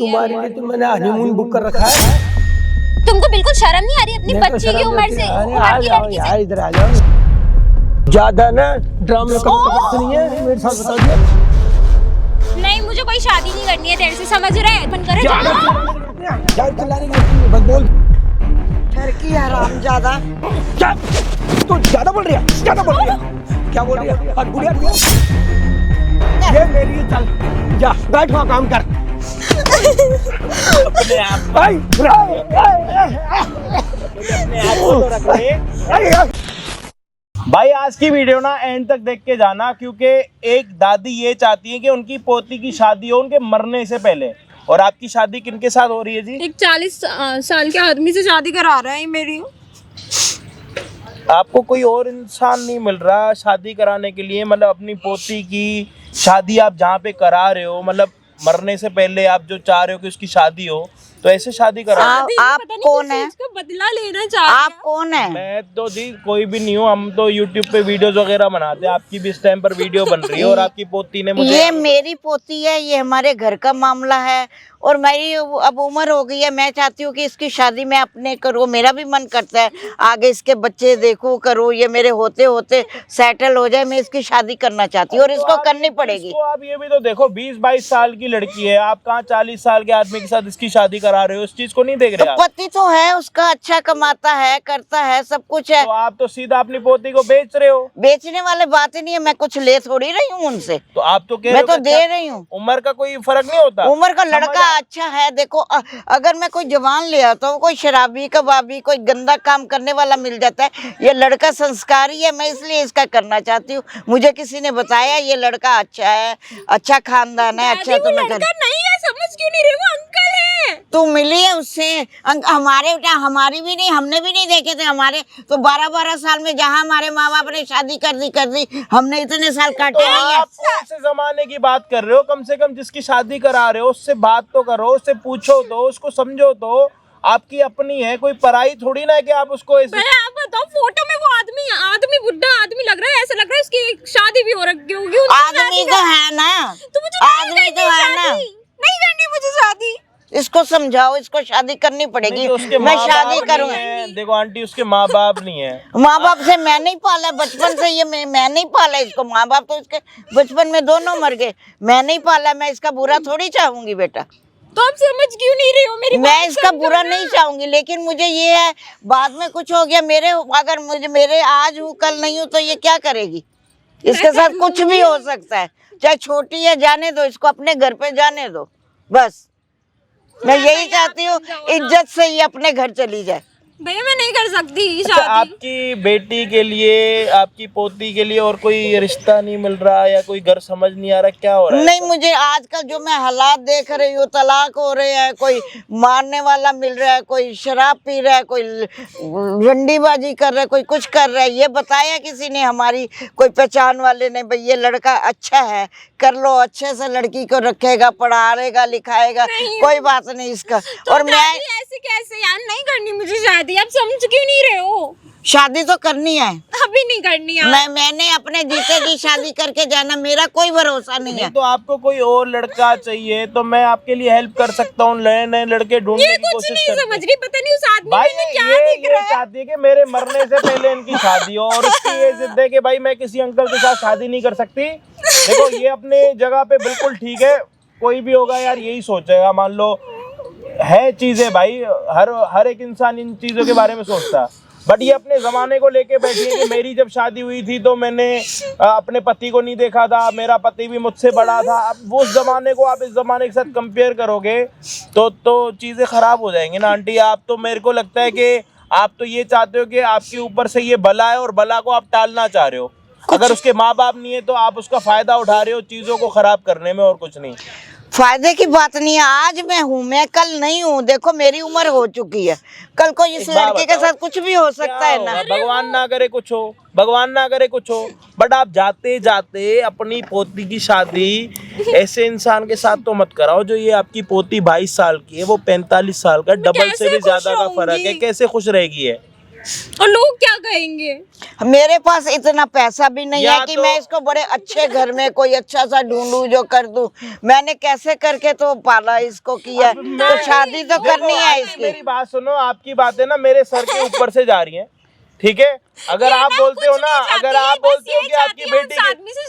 तुम्हारे लिए तो मैंने हनीमून बुक कर रखा है। तुमको बिल्कुल शर्म नहीं आ रही अपनी बच्ची की उम्र से? आ जाओ यार, इधर आ जाओ। ज्यादा ना ड्रामे नहीं है, मेरे साथ बता दिया। नहीं, मुझे कोई शादी नहीं करनी है तेरे से, समझ रहे हैं? बंद करे यार चिल्लाने की बस बोल। ठरकी हराम ज्यादा। क्या तू ज्यादा बोल रही है? ज्यादा बोल रही है? क्या बोल रही है? हाथ बुढ़िया ये मेरी, चल जा बैठ वहाँ काम कर। अपने आप भाई आज की वीडियो ना एंड तक देख के जाना, क्योंकि एक दादी ये चाहती है कि उनकी पोती की शादी हो उनके मरने से पहले। और आपकी शादी किनके साथ हो रही है जी? एक 40 साल के आदमी से शादी करा रहा है मेरी। आपको कोई और इंसान नहीं मिल रहा शादी कराने के लिए? मतलब अपनी पोती की शादी आप जहाँ पे करा रहे हो, मतलब मरने से पहले आप जो चाह रहे हो कि उसकी शादी हो, तो ऐसे शादी करा। आप कौन है? इसका बदला लेना चाह रहे आप कौन है? मैं तो जी कोई भी नहीं हूँ, हम तो YouTube पे वीडियोस वगैरह बनाते हैं। आपकी भी इस टाइम पर वीडियो बन रही है और आपकी पोती ने मुझे। ये मेरी पोती है, ये हमारे घर का मामला है और मेरी अब उम्र हो गई है। मैं चाहती हूँ कि इसकी शादी मैं अपने करूँ। मेरा भी मन करता है आगे इसके बच्चे देखूं, करूँ, ये मेरे होते होते सेटल हो जाए। मैं इसकी शादी करना चाहती हूँ और इसको करनी पड़ेगी। आप ये भी तो देखो, 20-22 साल की लड़की है, आप कहाँ 40 साल के आदमी के साथ इसकी शादी करा रहे हो? इस चीज को नहीं देख रहे तो आप? पति तो है उसका, अच्छा कमाता है, करता है, सब कुछ है। तो आप तो सीधा अपनी पोती को बेच रहे हो। बेचने वाले बात ही नहीं है, मैं कुछ ले थोड़ी रही हूँ उनसे। तो आप तो कह मैं रहे हो तो कि दे रही हूँ। उम्र का कोई फर्क नहीं होता? उम्र का लड़का अच्छा है। देखो अगर मैं कोई जवान ले आता हूँ, कोई शराबी कबाबी कोई गंदा काम करने वाला मिल जाता है। ये लड़का संस्कारी है, मैं इसलिए इसका करना चाहती हूँ। मुझे किसी ने बताया ये लड़का अच्छा है, अच्छा खानदान है, अच्छा। तो मैं नहीं है, समझ क्यों नहीं रहे? वो अंकल है। तू मिली है उससे? हमारे बेटा, हमारी भी नहीं, हमने भी नहीं देखे थे। हमारे तो 12-12 साल में जहाँ हमारे माँ बाप ने शादी कर दी, हमने इतने साल काटे नहीं है। आप कौन से जमाने की बात कर रहे हो? कम से कम जिसकी शादी करा रहे हो उससे बात तो करो, उससे पूछो तो, उसको समझो तो। आपकी अपनी है, कोई पराई थोड़ी ना है कि आप उसको ऐसे। आप बताओ, फोटो में वो आदमी बुढ़ा आदमी लग रहा है, ऐसा लग रहा है उसकी शादी भी हो रखी होगी। आदमी तो है ना, तो मुझे आदमी तो है ना। नहीं करनी मुझे शादी। इसको समझाओ, इसको शादी करनी पड़ेगी। तो उसके मैं माँ शादी बाप करूँ। नहीं है। देखो आंटी, उसके माँ बाप नहीं है। माँ बाप से मैं नहीं पाला बचपन से, ये मैं नहीं पाला इसको। माँ बाप तो इसके बचपन में दोनों मर गए, मैं नहीं पाला। मैं इसका बुरा थोड़ी चाहूंगी बेटा। तो आप समझ क्यों नहीं रही हो मेरी बात? मैं इसका बुरा नहीं चाहूंगी, लेकिन मुझे ये है बाद में कुछ हो गया मेरे, अगर मेरे आज हूँ कल नहीं हूँ तो ये क्या करेगी? इसके साथ कुछ भी हो सकता है, चाहे छोटी है, जाने दो इसको, अपने घर पे जाने दो बस। मैं यही चाहती हूँ इज्जत से ये अपने घर चली जाए। भैया मैं नहीं कर सकती अच्छा, शादी। आपकी बेटी के लिए, आपकी पोती के लिए और कोई रिश्ता नहीं मिल रहा या कोई घर समझ नहीं आ रहा? क्या हो रहा है? नहीं, मुझे आजकल जो मैं हालात देख रही हूँ, तलाक हो रहे हैं, कोई मारने वाला मिल रहा है, कोई शराब पी रहा है, कोई रंडीबाजी कर रहा है, कोई कुछ कर रहा है। ये बताया किसी ने, हमारी कोई पहचान वाले ने, भाई ये लड़का अच्छा है, कर लो, अच्छे से लड़की को रखेगा, पढ़ाएगा लिखाएगा, कोई बात नहीं इसका। तो और मैं ऐसे कैसे यार, नहीं करनी मुझे शादी। आप समझ क्यों नहीं रहे हो? शादी तो करनी है, अभी नहीं करनी है। मैंने अपने जीते की शादी करके जाना, मेरा कोई भरोसा नहीं है। तो आपको कोई और लड़का चाहिए तो मैं आपके लिए हेल्प कर सकता हूँ, नए नए लड़के ढूंढने की कुछ कोशिश नहीं समझ रही, पता नहीं उस आदमी भाई में क्या ये दिख रहा है। चाहती है कि मेरे मरने से पहले इनकी शादी हो, और इसकी ये जिद है कि भाई मैं किसी अंकल के साथ शादी नहीं कर सकती। देखो ये अपने जगह पे बिल्कुल ठीक है, कोई भी होगा यार यही सोचेगा। मान लो है चीजें भाई, हर एक इंसान इन चीजों के बारे में सोचता है, बट ये अपने जमाने को लेके बैठी है कि मेरी जब शादी हुई थी तो मैंने अपने पति को नहीं देखा था, मेरा पति भी मुझसे बड़ा था। अब वो उस जमाने को आप इस जमाने के साथ कंपेयर करोगे तो चीजें खराब हो जाएंगी ना आंटी। आप तो, मेरे को लगता है कि आप तो ये चाहते हो कि आपके ऊपर से ये बला है और बला को आप टालना चाह रहे हो। अगर उसके माँ बाप नहीं है तो आप उसका फायदा उठा रहे हो चीजों को खराब करने में, और कुछ नहीं। फायदे की बात नहीं है, आज मैं हूँ, मैं कल नहीं हूँ। देखो मेरी उम्र हो चुकी है, कल को इस लड़के के साथ कुछ भी हो सकता है ना। भगवान ना करे कुछ हो, भगवान ना करे कुछ हो, बट आप जाते जाते अपनी पोती की शादी ऐसे इंसान के साथ तो मत कराओ जो ये आपकी पोती 22 साल की है, वो 45 साल का, डबल से भी ज्यादा का फर्क है। कैसे खुश रहेगी है? और लोग क्या कहेंगे? मेरे पास इतना पैसा भी नहीं या है कि तो- मैं इसको बड़े अच्छे घर में कोई अच्छा सा ढूंढूं जो कर दूं। मैंने कैसे करके तो पाला इसको किया, तो शादी तो करनी है आप इसकी। मेरी बात सुनो, आपकी बातें ना मेरे सर के ऊपर से जा रही हैं, ठीक है? अगर आप बोलते हो ना, अगर आप बोलते हो कि आपकी बेटी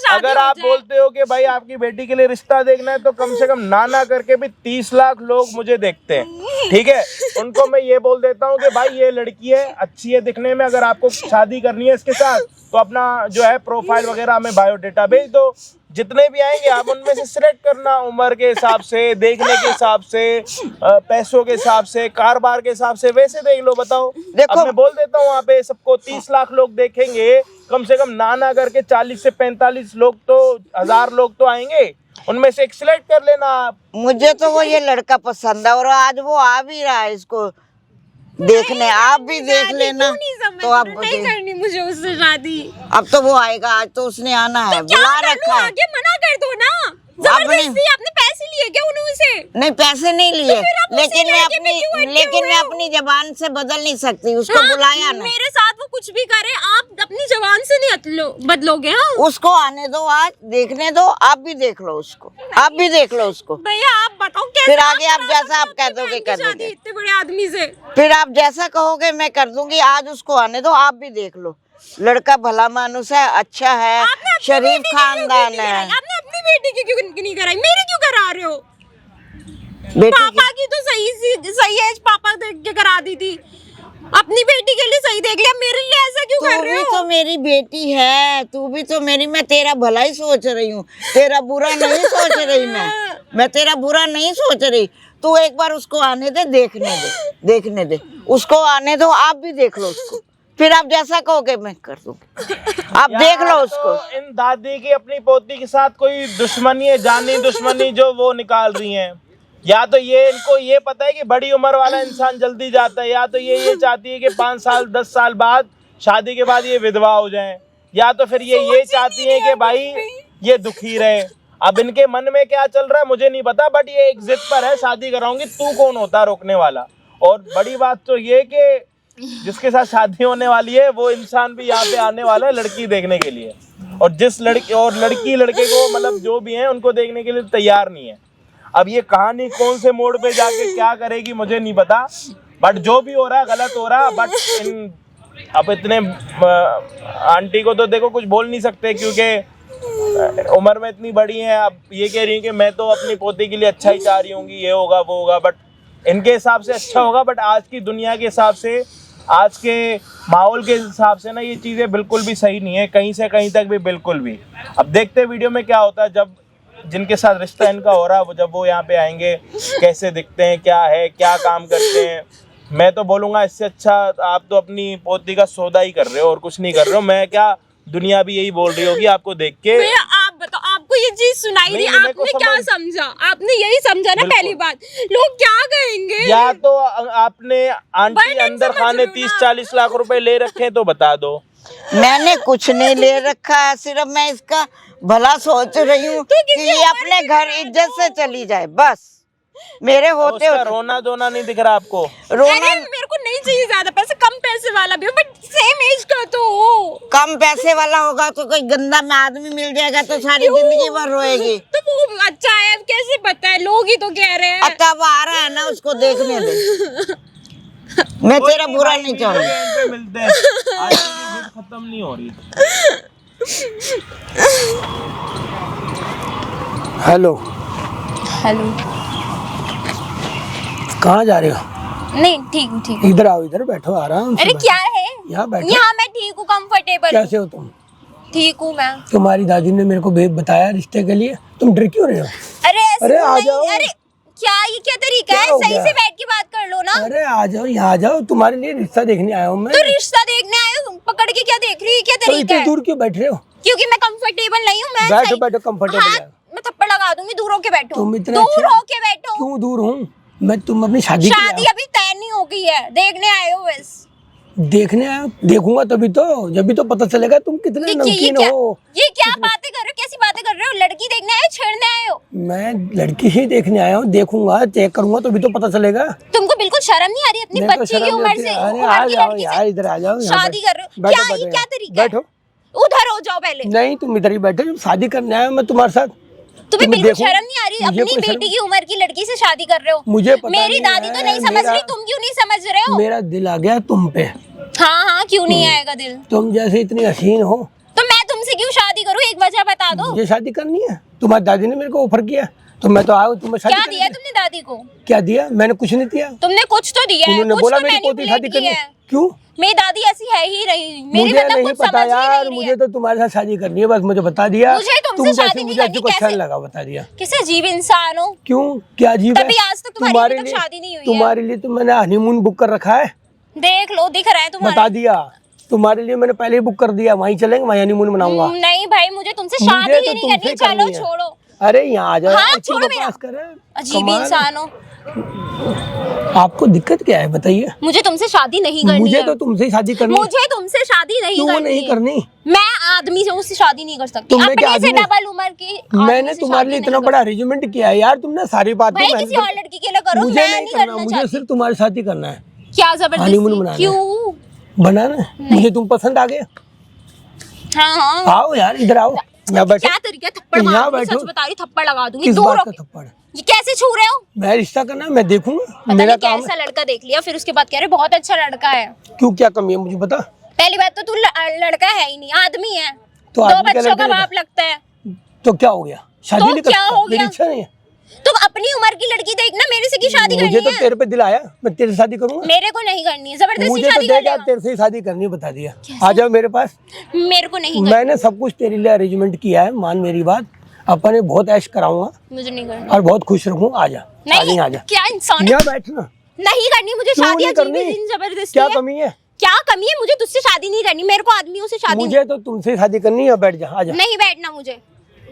अगर आप बोलते हो कि भाई आपकी बेटी के लिए रिश्ता देखना है, तो कम से कम ना करके भी 30 लाख लोग मुझे देखते हैं, ठीक है? उनको मैं ये बोल देता हूँ कि भाई ये लड़की है, अच्छी है दिखने में, अगर आपको शादी करनी है इसके साथ तो अपना जो है प्रोफाइल वगैरह हमें बायोडेटा भेज दो। जितने भी आएंगे आप उनमें से सिलेक्ट करना, उम्र के हिसाब से, देखने के हिसाब से, पैसों के हिसाब से, कारोबार के हिसाब से, वैसे देख लो। बताओ, देखो- अब मैं बोल देता हूँ वहाँ पे सबको 30 लाख लोग देखेंगे, कम से कम ना करके 40 से 45 लोग तो 1000 लोग तो आएंगे, उनमें से एक सिलेक्ट कर लेना आप। मुझे तो वो ये लड़का पसंद है और आज वो आ भी रहा है इसको देखने। आप भी देख लेना। तो आप नहीं करनी मुझे उससे शादी। अब तो वो आएगा, आज तो उसने आना है, बुला रखा है। आगे मना कर दो ना, आपने जबरदस्ती। आपने पैसे लिए क्या उनसे? नहीं, पैसे नहीं लिए, फिर आप उसी लेकिन लड़के पे क्यों अटके हुए हो? अपनी जबान से बदल नहीं सकती। उसको बुलाया ना, मेरे साथ वो कुछ भी करे, आप अपनी जबान से नहीं बदलोगे। हाँ उसको आने दो, आज देखने दो। आप भी देख लो उसको, आप भी देख लो उसको। भैया आप बताओ कैसे? फिर आगे आप जैसा आप कह दोगे कर शादी दोगे। इतने बड़े आदमी से। फिर आप जैसा कहोगे मैं कर दूंगी। आज उसको आने दो, आप भी देख लो। लड़का भला मानुस है, अच्छा है, आपने अपनी शरीफ बेटी की क्यों खानदान नहीं कराई? है। आपने अपनी बेटी की क्यों नहीं कराई? मेरी क्यों करा रहे हो? बेटी पापा की तो सही एज पापा देख के करा दी थी, अपनी बेटी के लिए सही देख लिया, मेरे लिए ऐसा क्यों तू कर रहे भी हो? तो मेरी बेटी है, तू भी तो मेरी। मैं तेरा भला ही सोच रही हूँ, तेरा बुरा नहीं सोच रही। मैं तेरा बुरा नहीं सोच रही। तू एक बार उसको आने दे, देखने दे उसको आने दो। आप भी देख लो उसको, फिर आप जैसा कहोगे मैं कर दूंगी। आप देख लो उसको। तो इन दादी की अपनी पोती के साथ कोई दुश्मनी है, जानी दुश्मनी जो वो निकाल रही हैं। या तो ये इनको ये पता है कि बड़ी उम्र वाला इंसान जल्दी जाता है, या तो ये चाहती है कि 5 साल 10 साल बाद शादी के बाद ये विधवा हो जाएं, या तो फिर ये चाहती है कि भाई ये दुखी रहे। अब इनके मन में क्या चल रहा है मुझे नहीं पता, बट ये एक जिद पर है, शादी कराऊंगी। तू कौन होता है रोकने वाला? और बड़ी बात तो ये कि जिसके साथ शादी होने वाली है वो इंसान भी यहाँ पे आने वाला है लड़की देखने के लिए, और जिस लड़की लड़के को मतलब जो भी हैं उनको देखने के लिए तैयार नहीं है। अब ये कहानी कौन से मोड़ पे जाके क्या करेगी मुझे नहीं पता, बट जो भी हो रहा है गलत हो रहा है। बट अब इतने आंटी को तो देखो कुछ बोल नहीं सकते, क्योंकि उम्र में इतनी बड़ी है। अब ये कह रही है कि मैं तो अपनी पोती के लिए अच्छा ही चाह रही हूँ, ये होगा वो होगा, बट इनके हिसाब से अच्छा होगा, बट आज की दुनिया के हिसाब से, आज के माहौल के हिसाब से ना ये चीज़ें बिल्कुल भी सही नहीं है, कहीं से कहीं तक भी बिल्कुल भी। अब देखते वीडियो में क्या होता है, जब जिनके साथ रिश्ता इनका हो रहा है जब वो यहाँ पे आएंगे, कैसे दिखते हैं, क्या है, क्या काम करते हैं। मैं तो बोलूँगा इससे अच्छा आप तो अपनी पोती का सौदा ही कर रहे हो और कुछ नहीं कर रहे हो। मैं क्या, दुनिया भी यही बोल रही होगी आपको देख के। भैया आप बताओ, आपको ये चीज सुनाई दी, आपने क्या समझा? आपने यही समझा ना पहली बात, लोग क्या कहेंगे? या तो आपने आंटी अंदर खाने 30-40 लाख रुपए ले रखे तो बता दो। मैंने कुछ नहीं ले रखा है, सिर्फ मैं इसका भला सोच रही हूँ कि ये अपने घर इज्जत से चली जाए, बस। मेरे होते उसका रोना धोना नहीं दिख रहा आपको? रोना। अरे मेरे को नहीं चाहिए ज्यादा पैसे, कम पैसे वाला भी हो, बट सेम एज का तो हो। कम पैसे वाला होगा तो कोई गंदा में आदमी मिल जाएगा तो सारी जिंदगी भर रोएगी। तो वो अच्छा है, अब कैसे पता है, लोग ही तो कह रहे हैं। अच्छा वो आ रहा है ना, उसको देखने दे। मैं तेरा बुरा नहीं चाहूंगी। पे मिलते हैं, आज की जिद खत्म नहीं हो रही। हेलो, कहाँ जा रहे हो? नहीं ठीक। इधर आओ, इधर बैठो आराम से। अरे क्या है? यहाँ बैठो। यहाँ मैं ठीक हूँ, कंफर्टेबल। कैसे हो तुम? ठीक हूँ मैं। तुम्हारी दादी ने मेरे को बताया रिश्ते के लिए, तुम डर क्यों रहे हो? अरे आ नहीं, जाओ। अरे क्या ये क्या तरीका क्या है? हो सही गया? से बैठ के बात कर लो ना। अरे आ जाओ, यहाँ आ जाओ, तुम्हारे लिए रिश्ता देखने आया हूँ मैं। तो रिश्ता देखने आए हो, पकड़ के क्या देख रही है? क्या तो तरीका इतने है? दूर क्यों बैठ रहे हो? क्योंकि मैं कंफर्टेबल नहीं हूँ। मैं बैठो सही- बैठो, कंफर्टेबल हाँ, है। मैं थप्पड़ लगा दूंगी, दूर होके बैठो। तुम इतना दूर अच्छा- होके बैठो। क्यों दूर हूँ मैं? तुम अपनी शादी के लिए शादी अभी तय नहीं हो गई है, देखने आए हो बस। देखने आया, देखूंगा तभी तो, जब भी तो पता चलेगा तुम कितने ये नमकीन क्या हो। ये क्या बातें कर रहे हो, कैसी बातें कर रहे हो? लड़की देखने आए हो, छेड़ने आए हो? मैं लड़की ही देखने आया हूँ, देखूंगा चेक करूंगा तभी तो पता चलेगा। तुमको बिल्कुल शर्म नहीं आ रही अपनी मेरे को बच्ची की शर्म उम्र आती से? है। अरे उम्र आ की जाओ लड़की से यार, इधर आ जाओ, यहाँ शादी कर रहे हो? बैठो, क्या बैठो, ये क्या तरीका है? बैठो। उधर हो जाओ पहले। नहीं तुम इधर ही बैठो, जब शादी करने आया मैं तुम्हारे साथ। तुम्हें तुम बिल्कुल देखो, शर्म नहीं आ रही? मुझे अपनी कोई शर्म- बेटी की उम्र की लड़की से शादी कर रहे हो? मुझे पता मेरी नहीं दादी तो है, नहीं समझ मेरा- रही, तुम क्यों नहीं समझ रहे हो? मेरा दिल आ गया तुम पे। हाँ हाँ, क्यों नहीं आएगा दिल? तुम जैसे इतनी हसीन हो, तो मैं तुमसे क्यों शादी करूँ? एक वजह बता दो। मुझे शादी करनी है। तुम्हारी दादी ने मेरे को ऑफर किया तो मैं तो आया, तुम्हें शादी क्या करनी दिया है। तुमने दादी को? क्या दिया? मैंने कुछ नहीं दिया। तुमने कुछ तो दिया है, उन्होंने कुछ बोला तो मेरी पोती शादी मैनिपुलेट करनी किया है। है। क्यों? मेरी दादी ऐसी है ही नहीं, मेरी मुझे मतलब नहीं कुछ पता समझ ही यार, नहीं रही मुझे है। तो तुम्हारे साथ शादी करनी है, बस मुझे बता दिया। मुझे तुमसे तुम जैसे शादी नहीं मुझे करनी, अच्छी अच्छा कैसे? लगा, बता दिया। किसे अजीब इंसान हो? क्यों, क्या अजीब है? तभी आज तक तुम्हारी अभी तक शादी नहीं हुई है। तुम्हारे लिए तो मैंने हनीमून बुक कर रखा है, देख लो, दिख रहा है बता तुम्हारा। दिया। तुम्हारे लिए मैंने पहले ही बुक कर दिया, वहीं चलेंगे, वहीं हनीमून मनाऊंगा। नहीं भाई, मुझे तुमसे शादी मुझे ही तो नहीं तुमसे करनी, करनी चलो है। छोड़ो। अरे यहाँ आ जाओ, हाँ, अच्छी छोड़ो बकवास करे। अजीब कमाल है। इंसान हो। आपको दिक्कत क्या है बताइए? मुझे तुमसे शादी नहीं करनी मुझे है। तो तुमसे ही शादी करनी है। मुझे तुमसे शादी नहीं क्यों करनी नहीं है। करनी? मैं आदमी से उससे शादी नहीं कर सकती, तुमने क्या अपने से आदमी- डबल उम्र की आदमी मैंने से तुम्हारे शादी लिए नहीं इतना कर बड़ा अरेंजमेंट किया है यार, तुमने सारी बात भाई किसी और लड़की के लिए करो, मुझे मैं नहीं नहीं करना, करना मुझे चाहती। सिर्फ तुम्हारे साथ ही करना है। क्या हनीमून जबरदस्ती? मनाना है। क्यों? बनाना है। मुझे तुम पसंद आ गए। हाँ हाँ, आओ यार, इधर आओ, यहाँ बैठो। क्या तरीका है? थप्पड़ यहाँ मार, बैठो। सच बता रही, थप्पड़ लगा दूंगी। किस दूर बात हो। का थप्पड़? ये कैसे छू रहे हो? मैं रिश्ता करना है, मैं देखूंगा, पता मेरा नहीं काम कैसा है। लड़का देख लिया, फिर उसके बाद कह रहे बहुत अच्छा लड़का है। क्यों, क्या कमी है मुझे बता। पहली बात तो तू लड़का है ही नहीं, आदमी है। तो दो आदमी का बच्चों का लड़का बाप लगता है। तो क्या हो गया? शादी तो नहीं कर क्या सकता? हो मेरी गया? इच्छा नहीं है। तुम अपनी उम्र की लड़की देखना, मेरे से की शादी मुझे करनी तो है? तेरे पे दिल आया, मैं तेरे से शादी करूंगा। मेरे को नहीं करनी है, जबरदस्ती मुझे तो शादी देख कर यार, लेगा। तेरे से ही शादी करनी है, बता दिया। आ जाओ मेरे पास, मेरे को नहीं करनी, मैंने सब कुछ तेरे लिए अरेंजमेंट किया है, मान मेरी बात। अपन ने बहुत ऐश कराऊंगा मुझे नहीं करनी। और बहुत खुश रखूंगा। आ जा, नहीं, आ जा। क्या इंसान है? यहाँ बैठना। नहीं करनी मुझे क्यों शादी, नहीं अजीब करनी? ही जबरदस्ती क्या है। कमी है? क्या कमी है? मुझे तुझसे शादी नहीं करनी, मेरे को आदमियों से शादी मुझे तो तुमसे शादी करनी है, बैठ जा, आ जा। नहीं बैठना मुझे।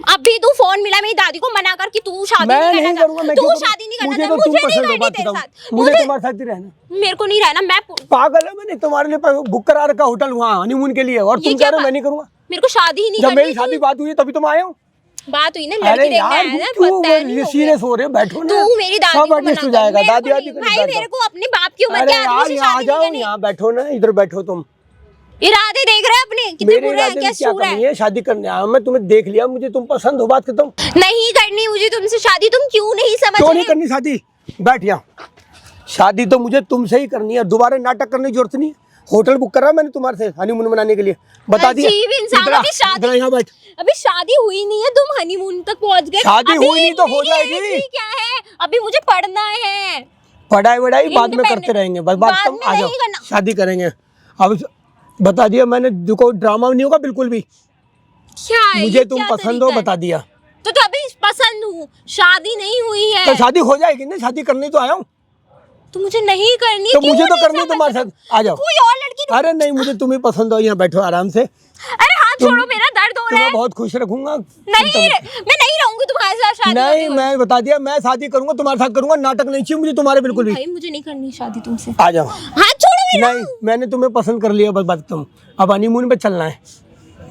अभी तू फोन मिला मेरी दादी को मना कर कि तू शादी मैं नहीं नहीं करना करूंगा, मैं तू क्यों करूं? शादी नहीं करना मुझे था, तो तुम मुझे नहीं पसंद हो, करनी बात तेरे बताओ। साथ। मुझे तुम्हारे साथ ही रहना। मेरे को नहीं रहना, मैं पागल है, मैंने तुम्हारे लिए बुक करा रखा होटल वहाँ हनीमून के लिए, और ये तुम क्या कह रहे हो मैं बात- नहीं करूंगा। मेरे को शादी ही नहीं जब करनी मेरी शादी थी। बात हुई तभी तुम आए हो। बात हुई ना, अरे लड़की देखने यार आया ना, क्यों पता नहीं हो सीरियस हो रहे हो? बैठो ना, तू मेरी दादी सब को एडजस्ट हो मना कर, जाएगा। मेरे दादी को आदि नहीं। भाई मेरे को अपने बाप की उम्र अरे के आदमी यार से यहाँ आ शादी जाओ, नहीं करनी। यहाँ बैठो ना, इधर बैठो तुम। इरादे देख रहे हैं अपने कितने मेरे बुरे हैं, इरादे क्या में क्या सूर है? कमी है? शादी करने आया मैं, तुम्हें देख लिया, मुझे तुम पसंद हो, बात खत्म। नहीं करनी मुझे तुमसे शादी, तुम क्यों नहीं समझ क्यों रहे? नहीं करनी शादी? बैठ यहाँ। शादी तो मुझे तुमसे ही करनी है, दोबारा नाटक करने की जरूरत नहीं है। होटल बुक करा मैंने तुम्हारे से हनीमून मनाने के लिए, बता दिया। अजीब इंसान, इधर आ, अभी शादी- इधर यहाँ बैठ। अभी शादी हुई नहीं है, तुम हनीमून तक पहुंच गए। शादी अभी हुई नहीं तो हो मेरी जाएगी। एज ही क्या है? अभी मुझे पढ़ना है। पढ़ाई वढ़ाई बाद में Independent- करते रहेंगे, बस बात बाद तुम में आ नहीं जाओ, करना। शादी करेंगे। अब बता दिया मैंने, देखो ड्रामा नहीं होगा बिल्कुल भी। क्या है मुझे ये? तुम क्या पसंद हो, तरीका है? बता दिया। तो अभी पसंद हूँ, शादी नहीं हुई है। तो शादी हो जाएगी ना, शादी करने तो आया हूँ। तो मुझे नहीं करनी, तो क्यों मुझे तो नहीं करनी है समझ तुम्हारे रहे? साथ, आ जाओ। कोई और लड़की ढूंढ- अरे नहीं, मुझे तुम्हें पसंद हो, यहाँ बैठो आराम से। अरे हाथ छोड़ो, मेरा दर्द हो रहा तुम्हें है। बहुत खुश रखूंगा। नहीं, मैं नहीं रहूंगी तुम्हारे साथ शादी नहीं, होती हुई। मैं बता दिया, मैं शादी करूंगा तुम्हारे साथ करूंगा, नाटक नहीं चाहिए मुझे तुम्हारे बिल्कुल भी। भाई मुझे नहीं करनी शादी तुमसे। आ जाओ। हाथ छोड़ो मेरा। नहीं, मैंने तुम्हें पसंद कर लिया, बस बात तुम। अब हनीमून पे चलना है,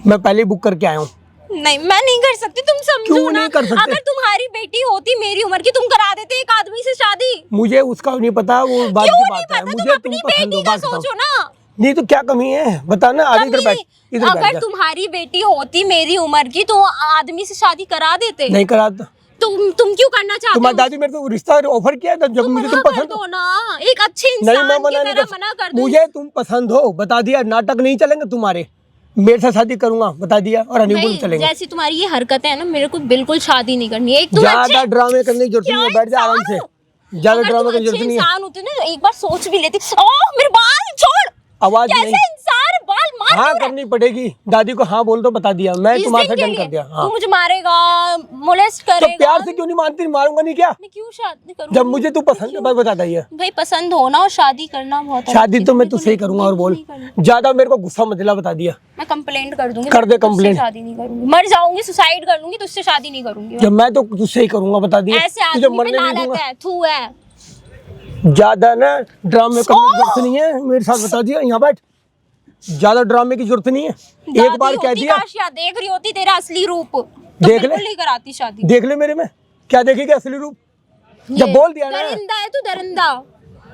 मैं पहले बुक करके आया हूँ। नहीं, मैं नहीं कर सकती, तुम समझो क्यों ना। नहीं कर सकते? अगर तुम्हारी बेटी होती मेरी उम्र की, तुम करा देते एक आदमी से शादी। मुझे उसका नहीं पता, वो बात क्यों की नहीं बात है। पता? मुझे तुम तुम अपनी पसंद हो, बेटी का बात बताओ। सोचो ना। नहीं तो क्या कमी है बताना। आज इधर बैठ, इधर बैठ अगर जा। तुम्हारी बेटी होती मेरी उम्र की, तो आदमी से शादी करा देते। नहीं कराता। तुम क्यों करना चाहते तुम्हारी हो? दादी मेरे को रिश्ता ऑफर किया था जब मुझे तुम मना कर पसंद दो हो। ना, एक अच्छे नहीं, इंसान मैं की मना नहीं तरह कर मना कर दो। मुझे तुम पसंद हो, बता दिया। नाटक नहीं चलेंगे तुम्हारे, मेरे साथ शादी करूंगा, बता दिया। और हनीमून नहीं, चलेंगे। जैसी तुम्हारी ये हरकतें है ना, मेरे को बिल्कुल शादी नहीं करनी है। एक तुम ज्यादा अच्छे ड्रामे करने की जरूरत नहीं है, बैठ जा आराम से। ज्यादा अगर ड्रामे तुम करने की अच्छे जरूरत नहीं है। इंसान होते ना, एक बार सोच भी लेते। ओह मेरे बाल छोड़, आवाज कैसे नहीं, इंसान बाल मार हाँ क्यों रहा है? करनी पड़ेगी। दादी को हाँ बोल दो, बता दिया। मैं इस तुम्हारे दिन साथ के डन कर लिए दिया। हाँ तू मुझे मारेगा, मोलेस्ट तो करेगा। प्यार से क्यों नहीं मानती? मारूंगा नहीं क्या? मैं क्यों शादी करूं? जब मुझे तू पसंद है, बस बता दिया। भाई पसंद होना और शादी करना बहुत अलग शादी चीज़ तो है। मैं मेरे को तुझसे ही नहीं- करूंगा। और मेरे को बोल, नहीं करनी। ज्यादा मेरे को गुस्सा मत दिला, बता दिया। मैं कंप्लेंट कर दूंगी। कर दे मैं तुझसे complaint। शादी नहीं करूंगी, मर जाऊंगी, सुसाइड कर लूंगी, तुझसे शादी नहीं करूंगी। जब मैं तो तुझसे ही करूंगा, बता दिया। ऐसे तुझे आदमी पे मरने नहीं लानत दूंगा। है, थू है। ज्यादा ना ड्रामे करने की जरूरत नहीं है, मेरे साथ बता दिया, यहाँ बैठ। ज्यादा ड्रामे की जरूरत नहीं है, एक बार कह दिया। काशिया देख रही होती तेरा असली रूप तो देख ले। बिल्कुल नहीं कराती शादी। देख ले मेरे में, क्या देखेगी असली रूप? जब बोल दिया ना, दरिंदा है तू, दरिंदा।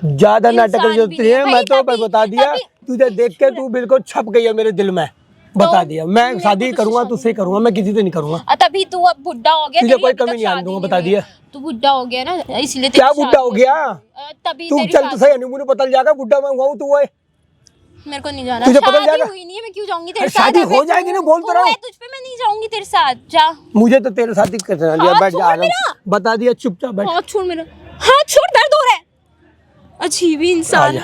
ज्यादा नाटक की जरूरत नहीं है, भाई मैं तो तभी- बता दिया। तभी- तुझे देख के तू बिल्कुल छप गई है मेरे दिल में, बता दिया। मैं मेरे शादी को तो करूंगा शादी तुझसे करूंगा, मैं किसी से नहीं करूंगा। तभी तू अब बुढ़ा हो गया, तुझे तेरी कोई अभी तक कमी नहीं आने शादी दूंगा, नहीं बता हुई। दिया। तू बुढ़ा हो गया ना, इसलिए क्या तेरी बुढ़ा हो शादी गया? तभी तू तेरी चल, तो शादी- सही हनीमून पता जाएगा बुढ़ा मैं हुआ हूँ तू है। मेरे को नहीं जाना, तुझे पता शादी जाएगा? हुई नहीं है, मैं क्यों जाऊंगी तेरे अरे साथ? शादी अबे हो जाएगी ना, बोल तो तू रहा हूँ। है, तुझ पे मैं नहीं जाऊंगी तेरे साथ, जा। मुझे तो तेरे साथ ही करना लिया, हाथ बैठ जा छोड़ आराम मेरा। से। बता दिया, चुपचाप बैठ। हाथ छोड़ मेरा, हाथ छोड़, दर्द हो रहा है। अजीब ही इंसान।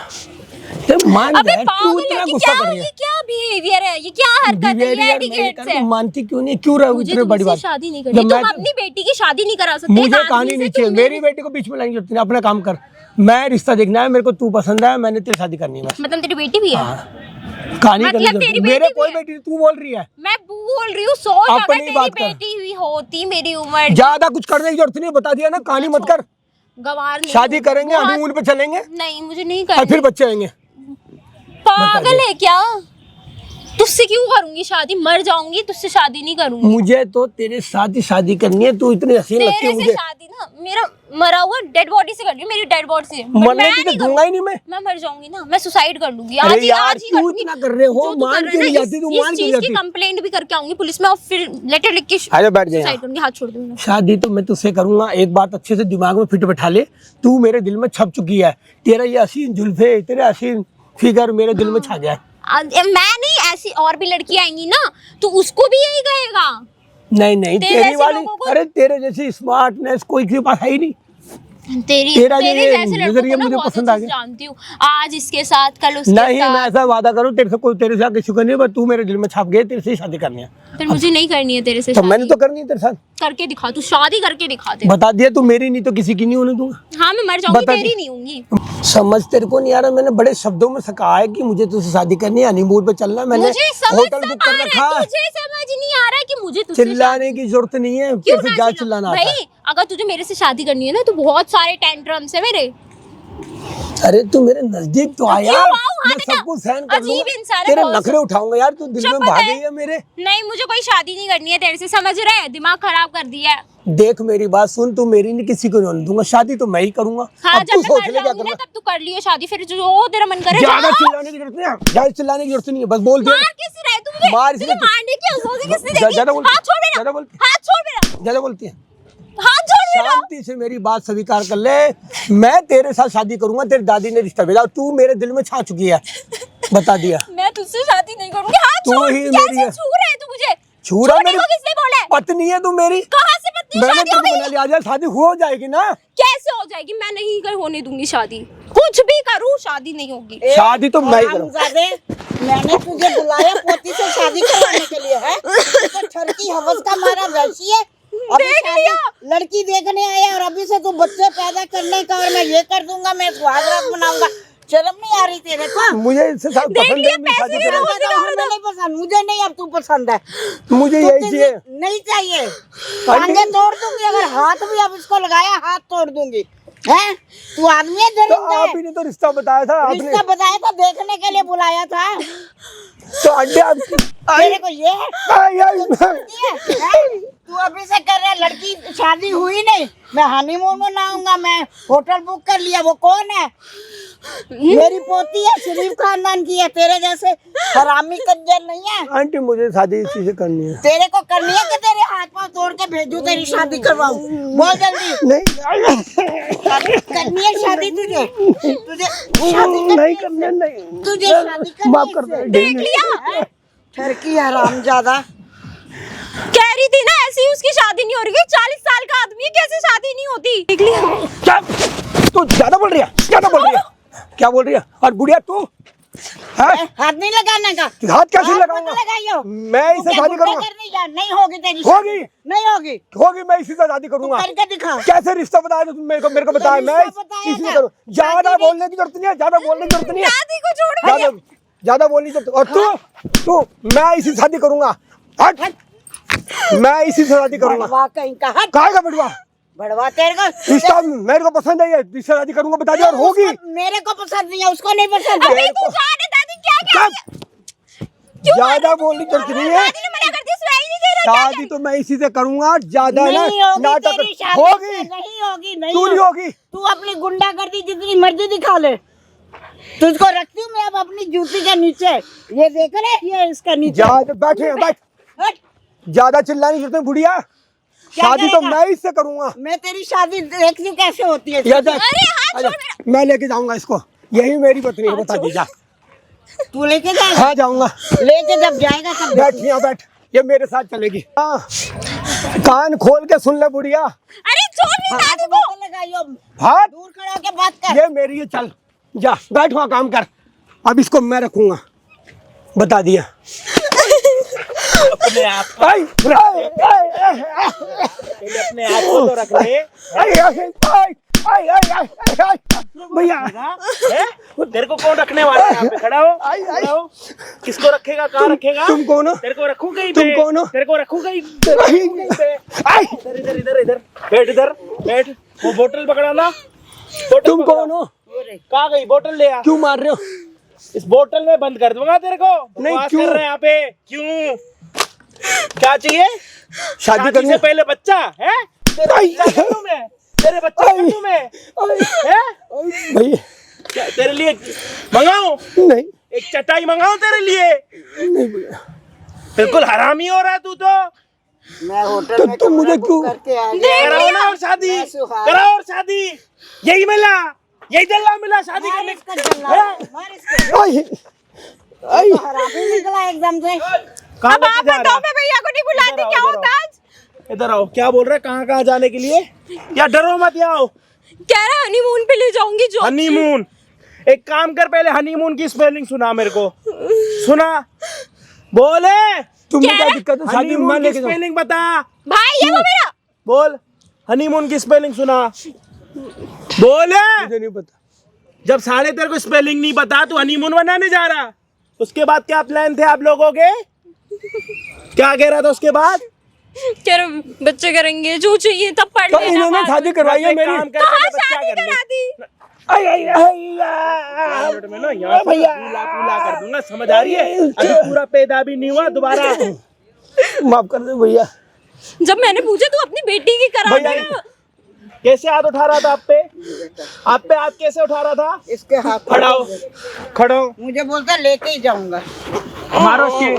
ते मान अबे जा, तू पागल इतना है कि गुस्सा क्या? कर रही है। ये क्या बिहेवियर है, ये क्या हरकत है, बिहेवियर ये मेरी एटिकेट कर, है। तू मानती क्यों नहीं? क्यों रहा मुझे इतनी बड़ी तुमसे बात? शादी नहीं जब करनी, तुम मैं- अपनी बेटी की शादी नहीं करा सकते। मुझे एक आदमी कहानी से नहीं चाहिए, तुमने- मेरी बेटी को बीच में लाएंगे जरूरत नहीं, अपना काम कर। मैं रिश्ता देखना है, मेरे को तू पसंद है, मैंने तेरी शादी करनी है बस। मतलब तेरी बेटी भी है? कहानी मतलब करनी जरूरत तेरी नहीं। बेटी मेरे भी कोई है? बेटी नहीं, तू बोल रही है। मैं बोल रही हूँ, सोच अगर अपनी तेरी बात कर। बेटी हुई होती मेरी उम्र, ज्यादा कुछ करने की जरूरत नहीं, बता दिया ना, कहानी मत कर। गवार नहीं शादी हूँ। करेंगे, बहुत- हनीमून पे चलेंगे नहीं, मुझे नहीं और करनी। फिर बच्चे आएंगे। पागल है क्या? तुझसे क्यों करूंगी शादी? मर जाऊंगी, तुझसे शादी नहीं करूंगी। मुझे तो तेरे साथ ही शादी करनी है, तू इतनी हसीन लगती है तेरे से मुझे। शादी ना मेरा मरा हुआ डेड बॉडी से करनी है, मेरी डेड बॉडी से। मरने की तो दूंगा ही नहीं मैं। मैं मर जाऊंगी ना, मैं सुसाइड कर लूंगी अरे आज ही, यार, आज ही क्यों करूंगी। इतना कर रहे हो? जो तू मान कर क्यों रहा है नहीं ना, जाती तू? इस मान क्यों चीज नहीं की जाती? कंप्लेंट भी करके आऊंगी पुलिस में और फिर लेटर लिख के अरे बैठ जा यहाँ। सुसाइड करूंगी। हाथ छोड़ दूंगी। शादी तो मैं तुझसे करूंगा, एक बात अच्छे से दिमाग में फिट बैठा ले, तू मेरे दिल में छप चुकी है। तेरा ये हसीन जुल्फे, तेरे हसीन फिगर मेरे दिल में छा गया है। मैं नहीं, ऐसी और भी लड़की आएंगी ना, तो उसको भी यही कहेगा। नहीं नहीं, तेरे तेरी जैसे वाली, लोगों को- अरे तेरे जैसी स्मार्टनेस कोई के पास है ही नहीं। तेरा ये जैसे लड़कों नजरिया को ना मुझे बहुत पसंद आ अच्छे से गया। जानती हूँ। आज इसके साथ, कल उसके नहीं, मैं साथ। ऐसा वादा करूँ तेरे से, कोई तेरे से आगे शुक्र नहीं, पर तू मेरे दिल में छप गई, तेरे से ही शादी करनी है। फिर मुझे नहीं करनी है तेरे से तो मैंने शादी। तो करनी है तेरे साथ। करके दिखा, तू शादी करके दिखा दे। बता दिया, तू मेरी नहीं तो किसी की नहीं होने दूंगा। हाँ, मैं मर जाऊंगी, बता तेरी दे। नहीं होंगी। समझ तेरे को नहीं आ रहा, मैंने बड़े शब्दों में कहा है कि मुझे तुझसे शादी करनी है, हनीमून पे चलना है। मैंने मुझे समझ होटल सब बुक कर आ रहा रखा है, है। तुझे समझ नहीं आ रहा है कि मुझे तुझसे चिल्लाने की जरूरत नहीं है, क्यों कैसे ना जा चिल्लाऊं? चिल्लाना आता है। भाई, अगर तुझे मेरे से शादी करनी है ना, तो बहुत सारे टेंट्रम्स है मेरे। अरे तू मेरे नजदीक तो आया, क्यों आऊं? मैं हाँ, सब कुछ सहन कर अजीब लूंगा। इंसान है तेरे बहुत। नखरे उठाऊंगा यार, तू दिल में चुप भाग है। गई है मेरे। नहीं, मुझे कोई शादी नहीं करनी है तेरे से, समझ रहे हैं? दिमाग खराब कर दिया है। देख मेरी बात सुन, तू मेरी नहीं किसी को नहीं होने दूंगा, शादी तो मैं ही करूंगा। हाँ, अब जब तू मैं सोच मर ले क्या जाऊंगी ना, करना। तब तू कर लियो शादी, फिर जो तेरा मन करे ज्यादा जाओ। चिल्लाने की जरूरत नहीं है, ज्यादा चिल्लाने की जरूरत नहीं है, बस बोल दिया। मार किस रहे तू मुझे? मार तुझे इसलिए- मारने की आज़ादी किसने ज्यादा देखी? बोलती- हाथ छोड़ मेरा, ज्यादा बोलती- हाथ छोड़ मेरा, ज्यादा बोलती है। हाथ छोड़ मेरा। शांति से मेरी बात स्वीकार कर ले, मैं तेरे साथ शादी करूंगा। तेरी दादी ने रिश्ता भेजा, तू मेरे दिल में छा चुकी है, बता दिया। मैं तुझसे शादी नहीं करूंगी। हाथ तू छोड़, ही मेरी कैसे है। छू रहा है तू मुझे? छू रहा छूने मेरी को किसने बोला है? पत्नी है तू मेरी। कहाँ से पत्नी? मैंने शादी हो तेरे को गई? बना लिया, आज शादी हो जाएगी ना। कैसे हो जाएगी? मैं नहीं कर होने दूंगी शादी, कुछ भी करूँ शादी नहीं होगी। शादी तो मैं ही करूंगा। हरामजादे, मैंने तुझे बुलाया पोती से शादी करवाने के लिए है? तो ठरकी हवस का मारा वैसी है। अभी देख शादी- लिया। लड़की देखने आया और अभी से तू बच्चे पैदा करने का, और मैं ये कर दूंगा, मैं सुहाग रात मनाऊंगा। शर्म नहीं आ रही तेरे को? मुझे इससे साथ देख पसंद लिया, है, मैं शादी पैसे करूंगा। मैं तो हमें नहीं पसंद, मुझे नहीं, अब तू पसंद है। मुझे तू यही तुझे चाहिए। नहीं चाहिए, टांगे तोड़ दूंगी, अगर हाथ भी अब इसको लगाया हाथ तोड़ दूंगी। हैं? तू आदमी है तो दरिंदा आप है। ही ने तो रिश्ता बताया था आपने, रिश्ता बताया था, देखने के लिए बुलाया था। तो अड्डे तेरे को ये है? तू अभी से कर रहा है, लड़की शादी हुई नहीं, मैं हनीमून मनाऊंगा, मैं होटल बुक कर लिया। वो कौन है? मेरी पोती है, शरीफ खानदान की है, तेरे जैसे हरामी कंजर नहीं है। आंटी मुझे शादी इसी से करनी है। तेरे को करनी है कि तेरे हाथ पांव तोड़ के भेजूं, तेरी शादी करवाऊं? बोल जल्दी। नहीं करनी है शादी तुझे? तुझे शादी नहीं करने नहीं, तुझे शादी करनी माफ कर है? दे। देख लिया, ठरकी हरामजादा। कह रही थी ना ऐसी उसकी शादी नहीं हो रही है। 40 साल का आदमी है, कैसे शादी नहीं होती? देख लिया। तू ज्यादा बोल रही है, ज्यादा बोल रही है। क्या बोल रही है? और बुढ़िया तू है? हाथ नहीं लगाने का। हाथ कैसे हाथ लगाऊंगा? मत लगाइयो। मैं तू इसे क्या शादी गुंडा करूंगा। करने जा? नहीं होगी तेरी होगी। शादी। नहीं होगी। होगी, मैं इसी से शादी तू करूंगा। करके दिखा। कैसे रिश्ता बताया तो तुम मेरे को बताया, मैं रिश्ता बताया इसी से था। करूँ। ज्यादा शादी बोलने की जरूरत नहीं है, ज्यादा बोलने की जरूरत नहीं है। शादी को छोड़ ज्यादा ज्यादा बोलने की जरूरत। और तू मैं इसी से शादी करूंगा। हट, मैं इसी से शादी करूंगा। बड़वा कहीं का हट। कहाँ का बटुआ? बढ़वा तेरे को रिश्ता मेरे को पसंद है, ये शादी करूंगा बता दिया, और होगी। मेरे को पसंद नहीं है, उसको नहीं पसंद है। अबे तू जाने दादी क्या क्या ज्यादा बोलनी जरूरत नहीं है। दादी ने मना कर दिया, सुनाई नहीं दे रहा। शादी तो मैं इसी से करूंगा, ज्यादा ना नहीं होगी नाटक तेरी शादी, होगी। नहीं होगी, नहीं क्यों नहीं होगी? तू अपनी गुंडागर्दी जितनी मर्जी दिखा ले, तुझको रखती हूँ मैं अब अपनी जूती के नीचे। ये देख रहे, ये इसका नीचे। ज्यादा बैठे हैं, बैठ। हट। ज्यादा चिल्लाने की जरूरत नहीं बुढ़िया, शादी तो करेगा? मैं इससे करूंगा। मैं तेरी शादी देखती कैसे होती है। या देख, अरे हाथ आजा, छोड़ मैं लेके जाऊंगा इसको, यही मेरी पत्नी है, बता दी जा। तू लेके जाएगा? हाँ जाऊंगा। लेके जब जाएगा तब बैठ यहाँ बैठ, ये मेरे साथ चलेगी। हाँ, कान खोल के सुन ले बुढ़िया। अरे छोड़ नहीं दादी को। हाथ लगाइयो, हाथ, दूर खड़ा होके बात कर। ये मेरी है, चल जा बैठ वहाँ काम कर। अब इसको मैं रखूंगा, बता दिया। अपने आप आई, अपने आप को तो रख ले। भैया हैं? तेरे को कौन रखने वाला है? यहाँ पे खड़ा हो, खड़ा हो। किसको रखेगा, कहाँ रखेगा? तुम कौन हो? तेरे को रखूं कहीं तुम पे? कौन हो? तेरे को रखूं कहीं पे? आई, इधर इधर इधर इधर बैठ, इधर बैठ। वो बोतल पकड़ा ना, बोतल तुम पकड़ा। कौन हो? कहाँ गई बोतल? ले आ। क्यों मार रहे हो? इस बोतल में बंद कर दूंगा तेरे को। नहीं, बकवास क्यों? कर रहे हैं यहाँ पे? क्यों? क्या चाहिए? शादी करनी से पहले बच्चा है? तेरे आई। बच्चा कर दूं मैं? तेरे बच्चा कर दूं मैं? हैं? भैया क्या तेरे लिए मंगाऊं? नहीं, एक चटाई मंगाऊं तेरे लिए? नहीं भैया, बिल्कुल हरामी हो रहा है तू तो। मैं होटल तो में तुम मुझे बुक क्यों? करके आ गया। कराओ ना और शादी, मैं सुहाग। कराओ और शादी। यही मिला, यही दल्ला मिला शादी मार करने इसको का। जल्ला, हैं? मार इसको। आई, आई, तो हरामी निकला एकदम से। कहाँ अब आप लेके जा रहा बताओ, है? मैं भैया को नहीं बुलाती, इधर क्या आओ, होता आज? इधर आओ। क्या बोल रहे हैं? कहाँ कहाँ जाने के लिए? या डरो मत, यहाँ आओ। कह रहा हनीमून पे ले जाऊंगी जो। हनीमून? एक काम कर, पहले हनीमून की स्पेलिंग सुना मेरे को। सुना, बोले। तुम्हें क्या दिक्कत है? शादी में मैं हनीमून की लेके जाऊँ? स्पेलिंग बता। भाई ये वो मेरा। बोल, हनीमून की स्पेलिंग सुना। बोले। मुझे नहीं पता। जब साले तेरे को स्पेलिंग नहीं पता, तू हनीमून बनाने जा रहा। उसके बाद क्या प्लान थे आप लोगों के? क्या कह रहा था उसके बाद? कह रहे बच्चे करेंगे जो चाहिए तब पढ़ तो लेना। इन्होंने बाद शादी में। करवाई है एक मेरी। काम कर, कहाँ पहले बच्चा शादी कर ले। करा दी? आई, आई, आई, मिनट में ना यहाँ से पूला पूला कर दूंगा, समझ आ रही है? अभी पूरा पैदा भी नहीं हुआ दोबारा। माफ कर दे भैया। जब मैंने पूछा तू अपनी बेटी की करा भैया, दे। कैसे हाथ उठा रहा था आप पे हाथ कैसे उठा रहा था? इसके हाथ खड़ा हो, खड़ा हो। मुझे बोलता लेके ही जाऊंगा। मारो इसके,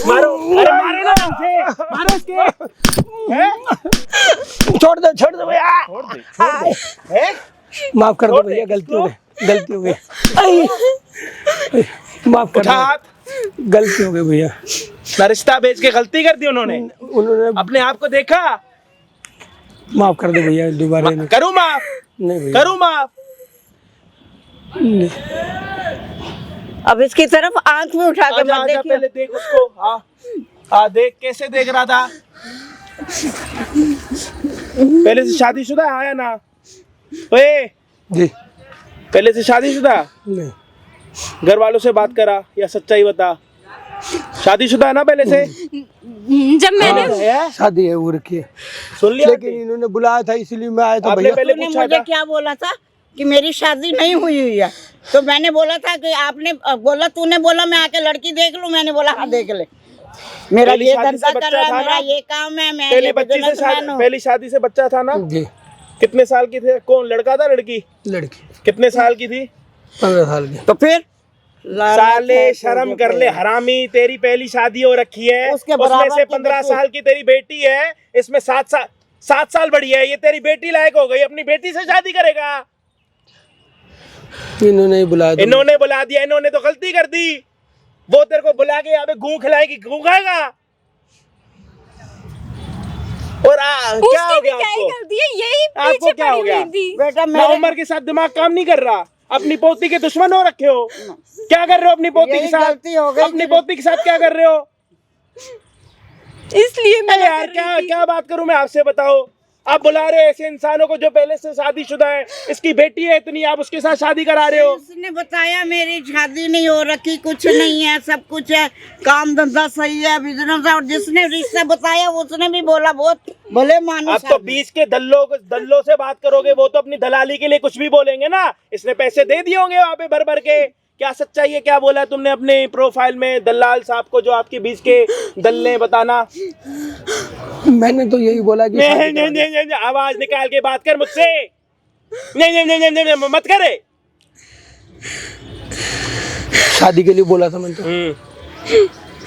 मारो। अरे मारो ना इसे, मारो इसके। हैं? छोड़ दे भैया। छोड़ दे, छोड़ दे। हैं? माफ कर दो छोड़ दे, भैया, गलती हो किसको? गई, गलती हो गई। आई, माफ कर उठा दो, हाथ। गलती हो गई भैया। ना रिश्ता बेच के गलती कर दी उन्होंने। उन्होंने अपने आप को देखा। माफ कर दो भैया, दोबारा नहीं। करूँ माफ? नहीं भैया, करूँ माफ? अब इसकी तरफ आंख में उठा के आजा, मत आजा, देखिए। पहले देख उसको। हाँ हाँ, देख कैसे देख रहा था। पहले से शादीशुदा है या ना? ओए, जी पहले से शादीशुदा? नहीं, घर वालों से बात करा या सच्चाई बता? शादीशुदा है ना पहले से? जब मैंने है? शादी है वो रखी है, सुन लिया? लेकिन इन्होंने बुलाया था इसलिए मैं आया था आपने भैया। पहले तूने पूछा मुझे था? क्या बोला था कि मेरी शादी नहीं हुई है, तो मैंने बोला था कि आपने बोला, तूने बोला मैं आके लड़की देख लूं, मैंने बोला हाँ देख ले, मेरा पहली ये शादी से धंधा बच्चा कर रहा है, था मेरा ना? ये काम है, मैं पहली ये बच्ची से बिजनेसमैन हूं। पहली शादी से बच्चा था ना? जी, कितने साल की थे? कौन, लड़का था लड़की? लड़की कितने साल की थी? 15 साल की। तो फिर साले शर्म कर ले हरामी, तेरी पहली शादी हो रखी है, उसके उसमें बराबर से की 15 बच्ची। साल की तेरी बेटी है, इसमें 7 साल बड़ी है। ये तेरी बेटी लायक हो गई, अपनी बेटी से शादी करेगा? इन्होंने ही बुलाया था। इन्होंने बुला दिया, इन्होंने तो गलती कर दी। वो तेरे को बुला के यहाँ पे घूम खिलाएगी, घूम खाएगा। और क्या हो उसकी भी गया क्या ही आपको? गलती है, यही आपको पीछे क्या हो पड़ी गया? हुई थी। बेटा ना मेरे उम्र के साथ दिमाग काम नहीं कर रहा। अपनी पोती के दुश्मन हो रखे हो। क्या कर रहे हो अपनी पोती के यही साथ? गलती हो गई अपनी कि- पोती के साथ क्या कर रहे हो? इसलिए मैं यार क्या क्या बात करूं मैं आपसे, बताओ। आप बुला रहे हो ऐसे इंसानों को जो पहले से शादीशुदा है। इसकी बेटी है इतनी, आप उसके साथ शादी करा रहे हो। उसने बताया मेरी शादी नहीं हो रखी, कुछ नहीं है, सब कुछ है, काम धंधा सही है, बिजनेस है। और जिसने रिश्ता बताया उसने भी बोला बहुत भले मानो। आप तो बीच के दल्लों से बात करोगे, वो तो अपनी दलाली के लिए कुछ भी बोलेंगे ना। इसने पैसे दे दिए होंगे वहाँ पे भर भर के। क्या सच्चाई है, क्या बोला तुमने अपने प्रोफाइल में दलाल साहब को, जो आपके बीच के दल्ले, बताना। मैंने तो यही बोला कि नहीं, आवाज निकाल के बात कर मुझसे। नहीं, मत करे। शादी के लिए बोला था मैंने तो।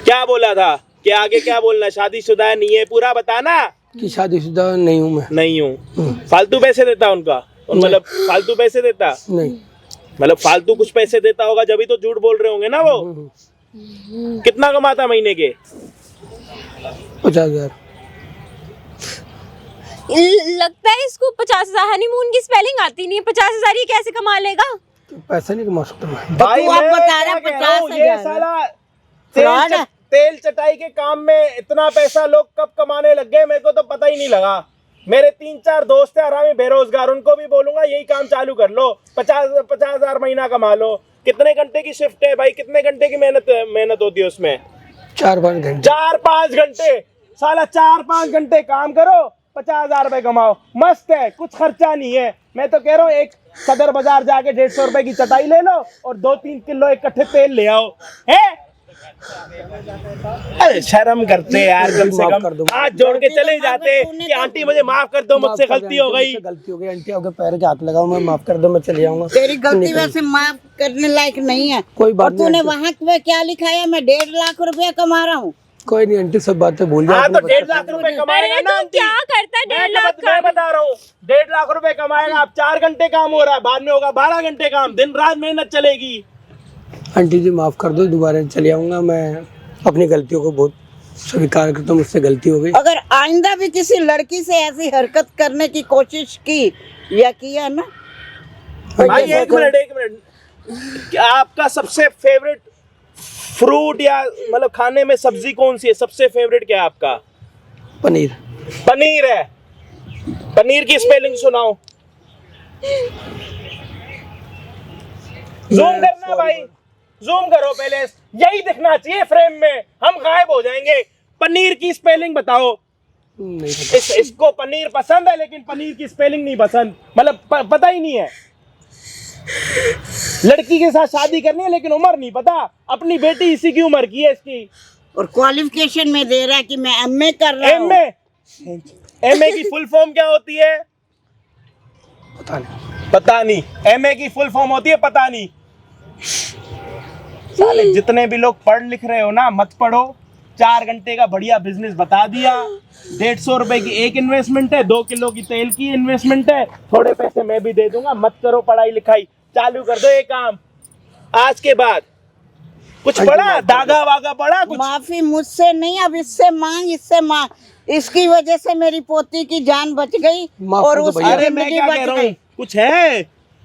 क्या बोला था, क्या आगे क्या बोलना? शादीशुदा है नहीं है, पूरा बताना। कि शादीशुदा नहीं हूँ मैं। नहीं हूँ। फालतू पैसे देता उनका, मतलब फालतू पैसे देता नहीं, मतलब फालतू कुछ पैसे देता होगा, जब ही तो झूठ बोल रहे होंगे ना वो। कितना कमाता महीने के? 50,000। लगता है इसको 50,000 हनीमून की स्पेलिंग आती नहीं है। 50,000 ये कैसे कमा लेगा? पैसा नहीं कमा सकता मैं। भाई तो आप मैं बता रहे क्या कह रहा हूँ, 50,000 ये साला फ्रॉड है। तेल चटाई के काम में इतना पैसा लोग कब कमाने लग गए, मेरे को तो पता ही नहीं लगा। मेरे 3-4 दोस्त हैं आरामी बेरोजगार, उनको भी बोलूंगा यही काम चालू कर लो, 50,000 महीना कमा लो। कितने घंटे की शिफ्ट है भाई, कितने घंटे की मेहनत होती है उसमें? 4-5 घंटे। 4-5 घंटे साला, 4-5 घंटे काम करो, 50,000 रुपए कमाओ, मस्त है, कुछ खर्चा नहीं है। मैं तो कह रहा हूँ एक सदर बाजार जाके 150 रुपए की चटाई ले लो और 2-3 किलो इकट्ठे तेल ले आओ। है अरे शर्म करते यार, कम से कम हाथ जोड़ के चले जाते कि आंटी मुझे माफ कर दो, मुझसे गलती हो गई। गलती हो गई आंटी, आपके पैर के हाथ लगाओ, मैं माफ कर दो, मैं चले जाऊंगा। तेरी गलती वैसे माफ करने लायक नहीं है। कोई बात और तूने नहीं। वहाँ पे क्या लिखा है? मैं 1.5 लाख रुपया कमा रहा हूँ। कोई नहीं आंटी, सब बातें भूल जाओ। हाँ तो 1.5 लाख रुपए कमाएगा अरे ना तो आंटी। क्या करता है 1.5 लाख मैं बता रहा हूँ, 1.5 लाख रुपए कमाएगा। आप 4 घंटे काम हो रहा है, बाद में होगा 12 घंटे काम, दिन रात मेहनत चलेगी। आंटी जी माफ कर दो, दोबारा चले आऊंगा। मैं अपनी गलतियों को बहुत स्वीकार करता हूँ, मुझसे गलती हो गई। अगर आइंदा भी किसी लड़की से ऐसी हरकत करने की कोशिश की या किया ना, भाई एक मिनट, क्या आपका सबसे फेवरेट फ्रूट या मतलब खाने में सब्जी कौन सी है? सबसे फेवरेट क्या है आपका? पनीर। पनीर है। पनीर की स्पेलिंग सुनाओ। जूम करना भाई, जूम करो पहले, यही दिखना चाहिए फ्रेम में, हम गायब हो जाएंगे। पनीर की स्पेलिंग बताओ। नहीं पता। इसको पनीर पसंद है लेकिन पनीर की स्पेलिंग नहीं पसंद, मतलब पता ही नहीं है। लड़की के साथ शादी करनी है लेकिन उम्र नहीं पता, अपनी बेटी इसी की उम्र की है इसकी। और क्वालिफिकेशन में दे रहा है कि मैं एमए कर रहा हूँ। एमए की फुल फॉर्म क्या होती है? पता नहीं। एमए की फुल फॉर्म होती है पता नहीं। साले जितने भी लोग पढ़ लिख रहे हो ना, मत पढ़ो। 4 घंटे का बढ़िया बिजनेस बता दिया। 150 रुपए की एक इन्वेस्टमेंट है, 2 किलो की तेल की इन्वेस्टमेंट है, थोड़े पैसे मैं भी दे दूंगा। मत करो पढ़ाई लिखाई, चालू कर दो ये काम आज के बाद। कुछ पढ़ा, दागा वागा पढ़ा कुछ? माफी मुझसे नहीं, अब इससे मांग, इससे मांग। इसकी वजह से मेरी पोती की जान बच गई माफ और कर दो उसकी भैया। अरे मैं जिंदगी क्या बच कह रहा गई। हूँ, कुछ है?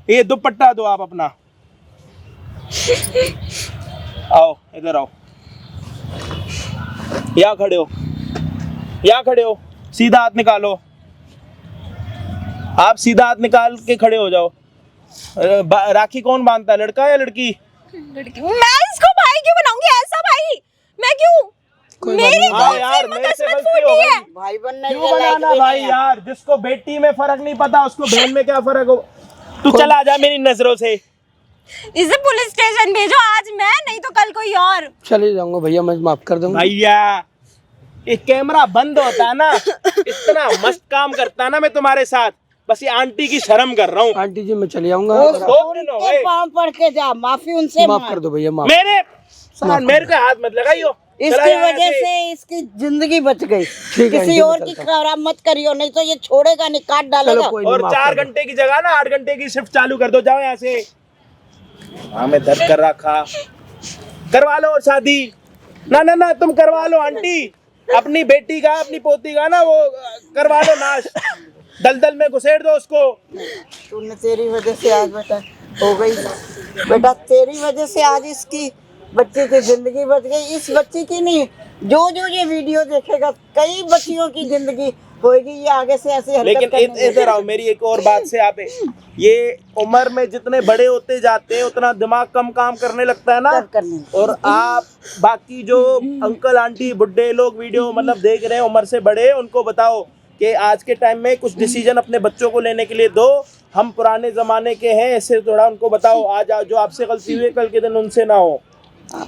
ये दुपट्टा दो आप अपना। आओ इधर आओ, यहाँ खड़े हो, यहाँ खड़े हो, सीधा हाथ निकालो। आप सीधा हाथ निकाल के खड़े हो जाओ। राखी कौन बांधता है, लड़का या लड़की? मैं इसको भाई क्यों बनाऊंगी? ऐसा भाई मैं क्यों? मेरी हाँ यार, मेरे से गलती हो गई। भाई बनने क्यों के लायक बनाना भी भाई नहीं है। यार? जिसको बेटी में फर्क नहीं पता उसको बहन में क्या फर्क हो? तू चला जा मेरी नजरों से। इसे पुलिस स्टेशन भेजो आज, मैं नहीं तो कल कोई और। चले जाऊंगा भैया, मैं माफ कर दूंगा। भैया ये कैमरा बंद होता है ना, इतना मस्त काम करता ना मैं तुम्हारे साथ, बस ये आंटी की शर्म कर रहा हूँ। आंटी जी मैं चले जाऊंगा। वो 2 दिन हो उनके गए। पाँव पड़ के जा, माफी उनसे माफ मांग। कर दो भैया, माफ। मेरे को हाथ मत लगाइयो। इसकी चला यहाँ वजह से इसकी जिंदगी बच गई। ठीक है, किसी आंटी, और मैं की चलता हूँ। खराब मत करियो, नहीं तो ये छोड़ेगा नहीं, काट डालेगा। चलो कोई नहीं, और माफ 4 कर दो। घंटे की जगह ना 8 घंटे की शिफ्ट चालू कर दो। जाओ यहाँ से। हाँ मैं दर्द कर रखा, करवा लो शादी। ना तुम करवा लो आंटी, अपनी बेटी का, अपनी पोती का ना वो करवा लो नाश, दलदल में घुसेड़ दो उसको। तूने, तेरी वजह से आज बेटा हो गई, बेटा तेरी वजह से आज इसकी बच्चे की जिंदगी बच गई। इस बच्ची की नहीं, जो ये वीडियो देखेगा, कई बच्चियों की जिंदगी होगी ये आगे से ऐसे हरकत लेकिन करने लगे। इधर आओ, मेरी एक और बात से आप ये उम्र में जितने बड़े होते जाते हैं उतना दिमाग कम काम करने लगता है ना। करने लगे। और आप बाकी जो अंकल आंटी बुड्ढे लोग वीडियो मतलब देख रहे हैं उम्र से बड़े, उनको बताओ कि आज के टाइम में कुछ डिसीजन अपने बच्चों को लेने के लिए दो। हम पुराने जमाने के हैं, ऐसे थोड़ा उनको बताओ आज जो आपसे गलती हुई है कल के दिन उनसे ना हो।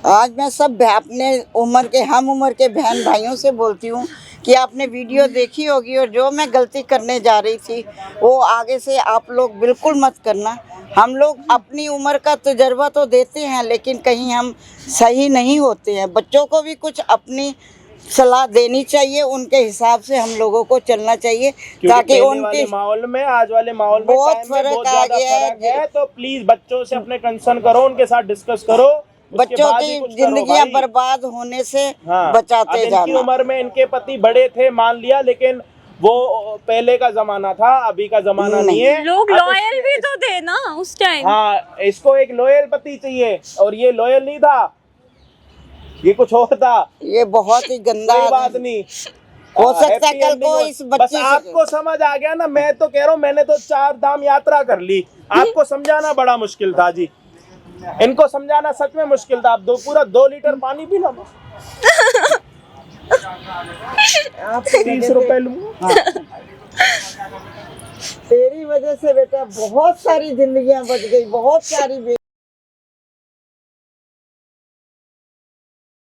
आज मैं सब अपने उम्र के हम उम्र के बहन भाइयों से बोलती हूँ कि आपने वीडियो देखी होगी और जो मैं गलती करने जा रही थी वो आगे से आप लोग बिल्कुल मत करना। हम लोग अपनी उम्र का तजर्बा तो देते हैं लेकिन कहीं हम सही नहीं होते हैं। बच्चों को भी कुछ अपनी सलाह देनी चाहिए, उनके हिसाब से हम लोगों को चलना चाहिए ताकि उनके माहौल में आज वाले माहौल में बहुत टाइम में फर्क बहुत आ ज्यादा गया है। फर्क है। तो प्लीज बच्चों से अपने कंसर्न करो, उनके साथ डिस्कस करो, उसके बच्चों बाद ही की कुछ करो जिंदगियां भाई। बर्बाद होने से हाँ, बचाते अब इनकी जाना। उम्र में इनके पति बड़े थे मान लिया, लेकिन वो पहले का जमाना था, अभी का जमाना नहीं है। लोग अब लॉयल भी तो थे ना उस टाइम। हाँ, इसको एक लॉयल पति चाहिए और ये लॉयल नहीं था, ये कुछ और था। ये बहुत ही गंदा कोई बात आदमी। नहीं, हो सकता है हैप्पी कल को एंडिंग इस बस बच्चे से आपको समझ आ गया ना। मैं तो कह रहा हूँ मैंने तो 4 धाम यात्रा कर ली, आपको समझाना बड़ा मुश्किल था जी। इनको समझाना सच में मुश्किल था। आप पूरा 2 लीटर पानी पीना। आप 30 रुपए लूंगा। तेरी वजह से बेटा बहुत सारी जिंदगियां बच गई, बहुत सारी